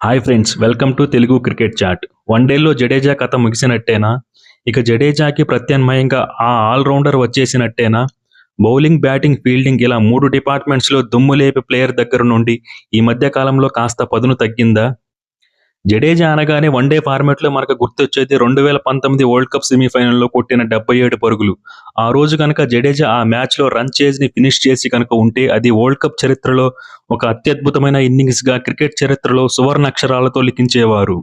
Hi friends, welcome to Telugu cricket chat. వన్డేల్లో జడేజా కథ ముగిసినట్టేనా? ఇక జడేజాకి ప్రత్యామ్నాయంగా ఆ ఆల్రౌండర్ వచ్చేసినట్టేనా? బౌలింగ్, బ్యాటింగ్, ఫీల్డింగ్ ఇలా 3 డిపార్ట్మెంట్స్లో దుమ్ము లేపే ప్లేయర్ దగ్గర నుండి ఈ మధ్య కాలంలో కాస్త పదును తగ్గిందా? జడేజా అనగానే వన్డే ఫార్మాట్లో మనకు గుర్తొచ్చేది 2019 వరల్డ్ కప్ సెమీఫైనల్లో కొట్టిన 77 పరుగులు. ఆ రోజు కనుక జడేజా ఆ మ్యాచ్లో రన్ చేజ్ని ఫినిష్ చేసి కనుక ఉంటే అది వరల్డ్ కప్ చరిత్రలో ఒక అత్యద్భుతమైన ఇన్నింగ్స్గా క్రికెట్ చరిత్రలో సువర్ణ అక్షరాలతో లిఖించేవారు.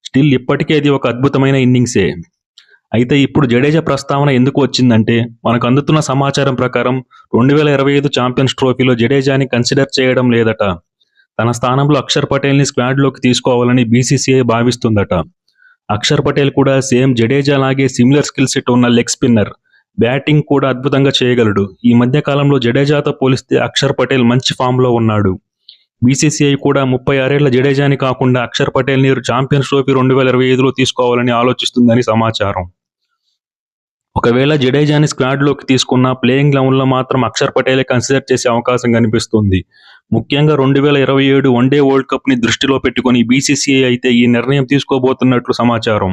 స్టిల్ ఇప్పటికీ అది ఒక అద్భుతమైన ఇన్నింగ్సే. అయితే ఇప్పుడు జడేజా ప్రస్తావన ఎందుకు వచ్చిందంటే, మనకు అందుతున్న సమాచారం ప్రకారం 2025 ఛాంపియన్స్ ట్రోఫీలో జడేజాని కన్సిడర్ చేయడం లేదట. తన స్థానంలో అక్షర్ పటేల్ని స్క్వాడ్లోకి తీసుకోవాలని బీసీసీఐ భావిస్తుందట. అక్షర్ పటేల్ కూడా సేమ్ జడేజా లాగే సిమిలర్ స్కిల్ సెట్ ఉన్న లెగ్ స్పిన్నర్. బ్యాటింగ్ కూడా అద్భుతంగా చేయగలడు. ఈ మధ్య కాలంలో జడేజాతో పోలిస్తే అక్షర్ పటేల్ మంచి ఫామ్లో ఉన్నాడు. బీసీసీఐ కూడా 36 ఏళ్ల జడేజాని కాకుండా అక్షర్ పటేల్ని ఛాంపియన్స్ ట్రోఫీ 2025లో తీసుకోవాలని ఆలోచిస్తుందని సమాచారం. ఒకవేళ జడేజాని స్క్వాడ్లోకి తీసుకున్న ప్లేయింగ్ 11లో మాత్రం అక్షర్ పటేలే కన్సిడర్ చేసే అవకాశం కనిపిస్తుంది. ముఖ్యంగా 2027 వన్డే వరల్డ్ కప్ని దృష్టిలో పెట్టుకుని బీసీసీఐ అయితే ఈ నిర్ణయం తీసుకోబోతున్నట్లు సమాచారం.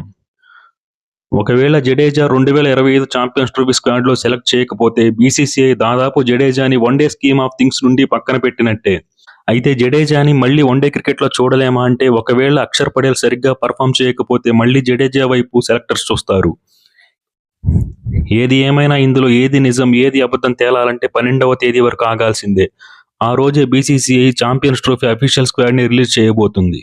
ఒకవేళ జడేజా 2025 ఛాంపియన్స్ ట్రోఫీ స్క్వాడ్లో సెలెక్ట్ చేయకపోతే బీసీసీఐ దాదాపు జడేజాని వన్డే స్కీమ్ ఆఫ్ థింగ్స్ నుండి పక్కన పెట్టినట్టే. అయితే జడేజాని మళ్ళీ వన్డే క్రికెట్లో చూడలేమా అంటే, ఒకవేళ అక్షర్ పటేల్ సరిగ్గా పర్ఫామ్ చేయకపోతే మళ్ళీ జడేజా వైపు సెలెక్టర్స్ చూస్తారు. ఏది ఏమైనా ఇందులో ఏది నిజం, ఏది అబద్ధం తేలాలంటే 12వ తేదీ వరకు ఆగాల్సిందే. ఆ రోజే బీసీసీఐ ఛాంపియన్స్ ట్రోఫీ అఫీషియల్ స్క్వాడ్ని రిలీజ్ చేయబోతుంది.